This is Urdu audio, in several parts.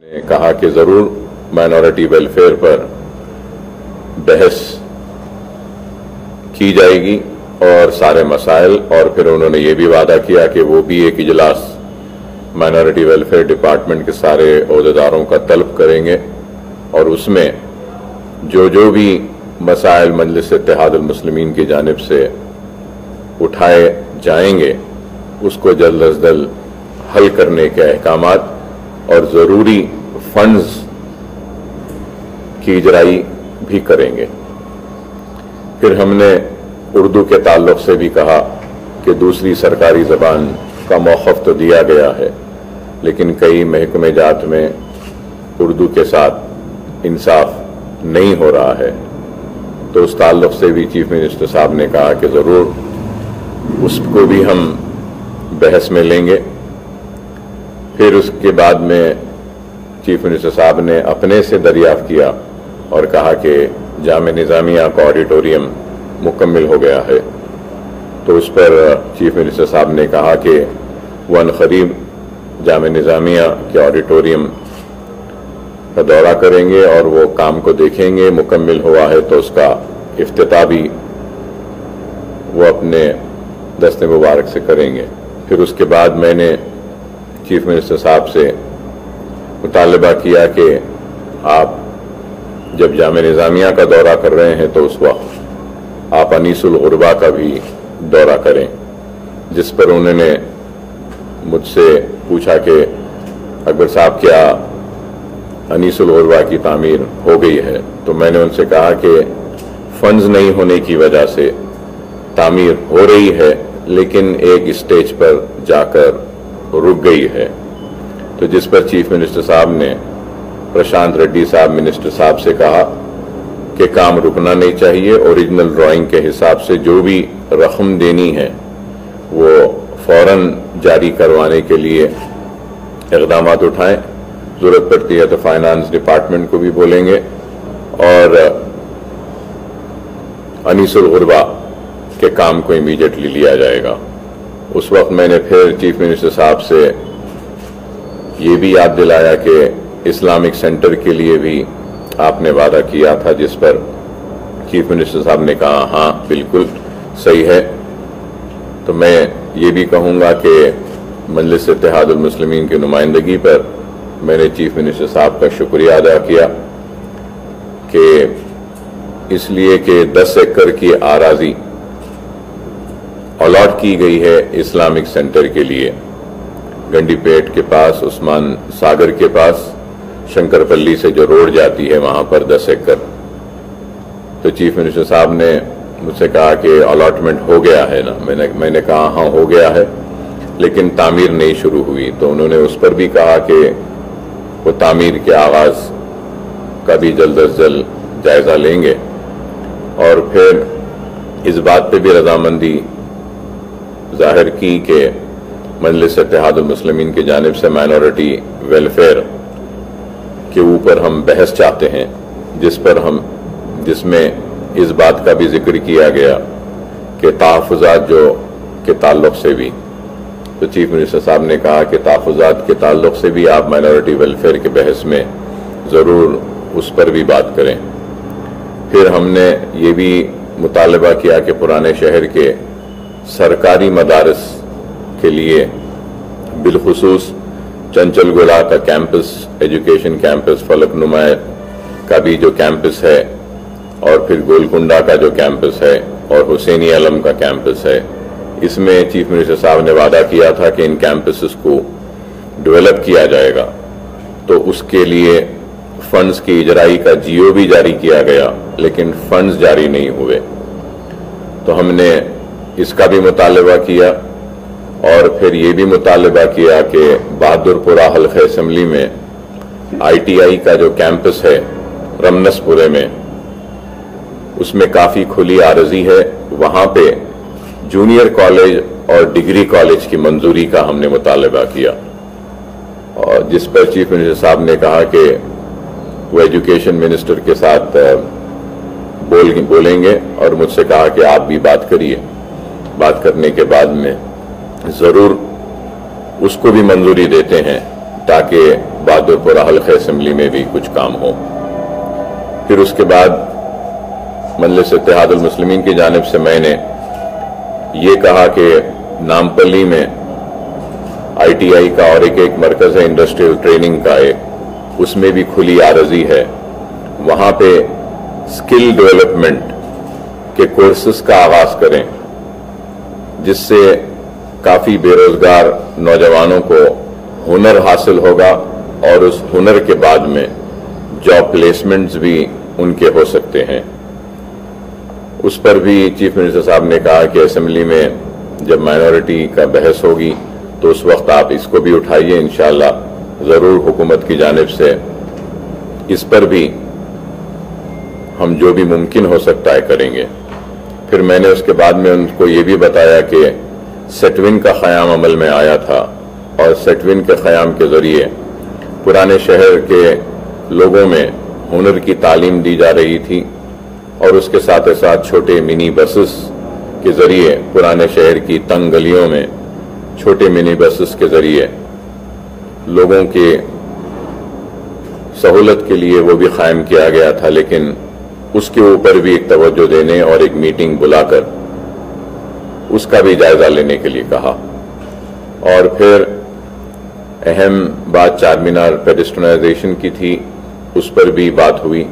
نے کہا کہ ضرور مائنورٹی ویلفیئر پر بحث کی جائے گی اور سارے مسائل، اور پھر انہوں نے یہ بھی وعدہ کیا کہ وہ بھی ایک اجلاس مائنورٹی ویلفیئر ڈپارٹمنٹ کے سارے عہدیداروں کا طلب کریں گے اور اس میں جو بھی مسائل مجلس اتحاد المسلمین کی جانب سے اٹھائے جائیں گے اس کو جلد از جلد حل کرنے کے احکامات اور ضروری فنڈز کی اجرائی بھی کریں گے۔ پھر ہم نے اردو کے تعلق سے بھی کہا کہ دوسری سرکاری زبان کا موقف تو دیا گیا ہے، لیکن کئی محکمہ جات میں اردو کے ساتھ انصاف نہیں ہو رہا ہے، تو اس تعلق سے بھی چیف منسٹر صاحب نے کہا کہ ضرور اس کو بھی ہم بحث میں لیں گے۔ پھر اس کے بعد میں چیف منسٹر صاحب نے اپنے سے دریافت کیا اور کہا کہ جامعہ نظامیہ کا آڈیٹوریم مکمل ہو گیا ہے، تو اس پر چیف منسٹر صاحب نے کہا کہ وہ عنقریب جامعہ نظامیہ کے آڈیٹوریم کا دورہ کریں گے اور وہ کام کو دیکھیں گے، مکمل ہوا ہے تو اس کا افتتاح بھی وہ اپنے دست مبارک سے کریں گے۔ پھر اس کے بعد میں نے چیف منسٹر صاحب سے مطالبہ کیا کہ آپ جب جامعہ نظامیہ کا دورہ کر رہے ہیں تو اس وقت آپ انیس الغربا کا بھی دورہ کریں، جس پر انہوں نے مجھ سے پوچھا کہ اکبر صاحب کیا انیس الغربا کی تعمیر ہو گئی ہے؟ تو میں نے ان سے کہا کہ فنڈز نہیں ہونے کی وجہ سے تعمیر ہو رہی ہے، لیکن ایک اسٹیج پر جا کر رک گئی ہے، تو جس پر چیف منسٹر صاحب نے پرشانت ریڈی صاحب منسٹر صاحب سے کہا کہ کام رکنا نہیں چاہیے، اوریجنل ڈرائنگ کے حساب سے جو بھی رقم دینی ہے وہ فوراً جاری کروانے کے لیے اقدامات اٹھائیں، ضرورت پڑتی ہے تو فائنانس ڈپارٹمنٹ کو بھی بولیں گے اور انیس الغربا کے کام کو امیڈیٹلی لیا جائے گا۔ اس وقت میں نے پھر چیف منسٹر صاحب سے یہ بھی یاد دلایا کہ اسلامک سینٹر کے لیے بھی آپ نے وعدہ کیا تھا، جس پر چیف منسٹر صاحب نے کہا ہاں بالکل صحیح ہے۔ تو میں یہ بھی کہوں گا کہ مجلس اتحاد المسلمین کی نمائندگی پر میں نے چیف منسٹر صاحب کا شکریہ ادا کیا کہ اس لیے کہ 10 ایکڑ کی اراضی الاٹ کی گئی ہے اسلامک سینٹر کے لیے، گنڈی پیٹ کے پاس، عثمان ساگر کے پاس، شنکر پلی سے جو روڈ جاتی ہے وہاں پر 10 ایکڑ۔ تو چیف منسٹر صاحب نے مجھ سے کہا کہ الاٹمنٹ ہو گیا ہے نا؟ میں نے کہا ہاں ہو گیا ہے، لیکن تعمیر نہیں شروع ہوئی، تو انہوں نے اس پر بھی کہا کہ وہ تعمیر کے آغاز کا بھی جلد از جلد جائزہ لیں گے، اور پھر اس بات پہ بھی رضامندی ظاہر کی کہ مجلس اتحاد المسلمین کی جانب سے مائنورٹی ویلفیئر کے اوپر ہم بحث چاہتے ہیں، جس میں اس بات کا بھی ذکر کیا گیا کہ تحفظات جو کے تعلق سے بھی، تو چیف منسٹر صاحب نے کہا کہ تحفظات کے تعلق سے بھی آپ مائنورٹی ویلفیئر کے بحث میں ضرور اس پر بھی بات کریں۔ پھر ہم نے یہ بھی مطالبہ کیا کہ پرانے شہر کے سرکاری مدارس کے لیے بالخصوص چنچل گڑا کا کیمپس، ایجوکیشن کیمپس، فلک نما کا بھی جو کیمپس ہے، اور پھر گولکنڈا کا جو کیمپس ہے اور حسینی علم کا کیمپس ہے، اس میں چیف منسٹر صاحب نے وعدہ کیا تھا کہ ان کیمپسز کو ڈیولپ کیا جائے گا، تو اس کے لیے فنڈز کی اجرائی کا جیو بھی جاری کیا گیا، لیکن فنڈز جاری نہیں ہوئے، تو ہم نے اس کا بھی مطالبہ کیا۔ اور پھر یہ بھی مطالبہ کیا کہ بہادر پورہ حلقہ اسمبلی میں آئی ٹی آئی کا جو کیمپس ہے رمنس پورے میں، اس میں کافی کھلی عارضی ہے، وہاں پہ جونیئر کالج اور ڈگری کالج کی منظوری کا ہم نے مطالبہ کیا، اور جس پر چیف منسٹر صاحب نے کہا کہ وہ ایجوکیشن منسٹر کے ساتھ بولیں گے، اور مجھ سے کہا کہ آپ بھی بات کریے، بات کرنے کے بعد میں ضرور اس کو بھی منظوری دیتے ہیں تاکہ بہادرپورہ حلقہ اسمبلی میں بھی کچھ کام ہو۔ پھر اس کے بعد مجلس اتحاد المسلمین کی جانب سے میں نے یہ کہا کہ نامپلی میں ITI کا اور ایک مرکز ہے انڈسٹریل ٹریننگ کا اس میں بھی کھلی عارضی ہے، وہاں پہ اسکل ڈیولپمنٹ کے کورسز کا آغاز کریں، جس سے کافی بے روزگار نوجوانوں کو ہنر حاصل ہوگا اور اس ہنر کے بعد میں جاب پلیسمنٹس بھی ان کے ہو سکتے ہیں۔ اس پر بھی چیف منسٹر صاحب نے کہا کہ اسمبلی میں جب مائنورٹی کا بحث ہوگی تو اس وقت آپ اس کو بھی اٹھائیے، انشاءاللہ ضرور حکومت کی جانب سے اس پر بھی ہم جو بھی ممکن ہو سکتا ہے کریں گے۔ پھر میں نے اس کے بعد میں ان کو یہ بھی بتایا کہ سیٹون کا قیام عمل میں آیا تھا اور سیٹون کے قیام کے ذریعے پرانے شہر کے لوگوں میں ہنر کی تعلیم دی جا رہی تھی اور اس کے ساتھ ساتھ چھوٹے منی بسز کے ذریعے پرانے شہر کی تنگ گلیوں میں چھوٹے منی بسز کے ذریعے لوگوں کی سہولت کے لیے وہ بھی قائم کیا گیا تھا، لیکن اس کے اوپر بھی ایک توجہ دینے اور ایک میٹنگ بلا کر اس کا بھی جائزہ لینے کے لیے کہا۔ اور پھر اہم بات چار مینار پیڈسٹرائزیشن کی تھی، اس پر بھی بات ہوئی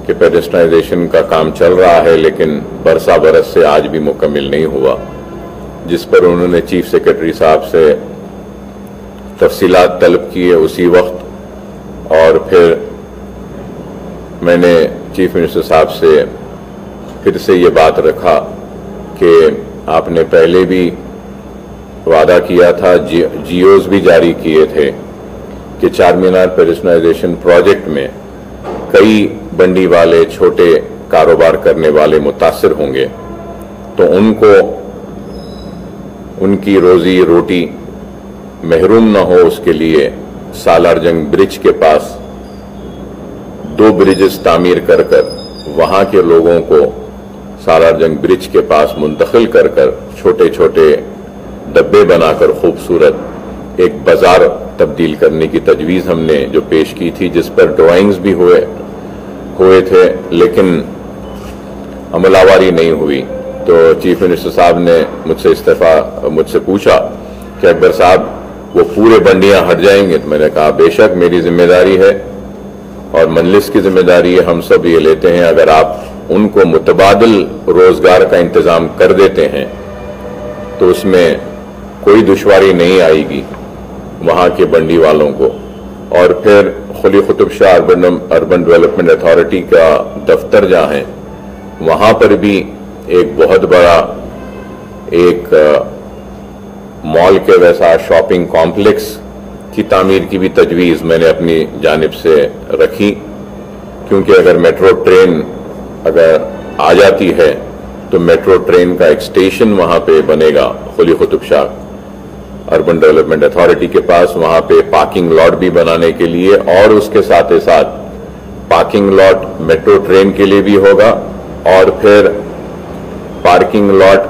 کہ پیڈسٹرائزیشن کا کام چل رہا ہے لیکن برسا برس سے آج بھی مکمل نہیں ہوا، جس پر انہوں نے چیف سیکرٹری صاحب سے تفصیلات طلب کیے اسی وقت۔ اور پھر میں نے چیف منسٹر صاحب سے پھر سے یہ بات رکھا کہ آپ نے پہلے بھی وعدہ کیا تھا، جیوز بھی جاری کیے تھے کہ چار مینار پیڈسٹرائزیشن پروجیکٹ میں کئی بنڈی والے چھوٹے کاروبار کرنے والے متاثر ہوں گے، تو ان کو ان کی روزی روٹی محروم نہ ہو، اس کے لیے سالار جنگ برج کے پاس 2 بریجز تعمیر کر کر وہاں کے لوگوں کو سالار جنگ برج کے پاس منتقل کر کر چھوٹے چھوٹے ڈبے بنا کر خوبصورت ایک بازار تبدیل کرنے کی تجویز ہم نے جو پیش کی تھی، جس پر ڈرائنگز بھی ہوئے تھے لیکن عمل آوری نہیں ہوئی۔ تو چیف منسٹر صاحب نے مجھ سے پوچھا کہ اکبر صاحب وہ پورے بنڈیاں ہٹ جائیں گے؟ تو میں نے کہا بے شک میری ذمہ داری ہے اور مجلس کی ذمہ داری ہے، ہم سب یہ لیتے ہیں، اگر آپ ان کو متبادل روزگار کا انتظام کر دیتے ہیں تو اس میں کوئی دشواری نہیں آئے گی وہاں کے بنڈی والوں کو۔ اور پھر Quli Qutb Shah urban development authority کا دفتر جہاں ہے وہاں پر بھی ایک بہت بڑا ایک مال کے ویسا شاپنگ کمپلیکس کی تعمیر کی بھی تجویز میں نے اپنی جانب سے رکھی، کیونکہ اگر میٹرو ٹرین اگر آ جاتی ہے تو میٹرو ٹرین کا ایک اسٹیشن وہاں پہ بنے گا Quli Qutb Shah urban development authority کے پاس، وہاں پہ پارکنگ لاٹ بھی بنانے کے لیے، اور اس کے ساتھ پارکنگ لاٹ میٹرو ٹرین کے لیے بھی ہوگا، اور پھر پارکنگ لاٹ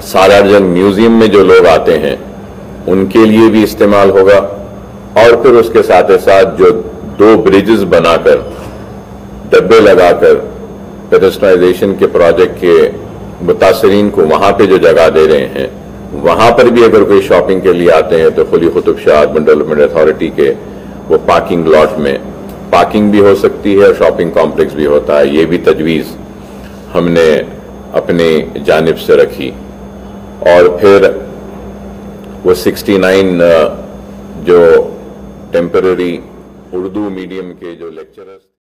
سالار جنگ میوزیم میں جو لوگ آتے ہیں ان کے لیے بھی استعمال ہوگا، اور پھر اس کے ساتھ جو 2 بریجز بنا کر ڈبے لگا کر پیڈسٹرائزیشن کے پروجیکٹ کے متاثرین کو وہاں پہ جو جگہ دے رہے ہیں، وہاں پر بھی اگر کوئی شاپنگ کے لیے آتے ہیں تو Quli Qutb Shah urban development authority کے وہ پارکنگ لاٹ میں پارکنگ بھی ہو سکتی ہے اور شاپنگ کمپلیکس بھی ہوتا ہے۔ یہ بھی تجویز ہم نے اپنی جانب سے رکھی۔ اور پھر وہ 69 جو ٹیمپرری اردو میڈیم کے جو لیکچرز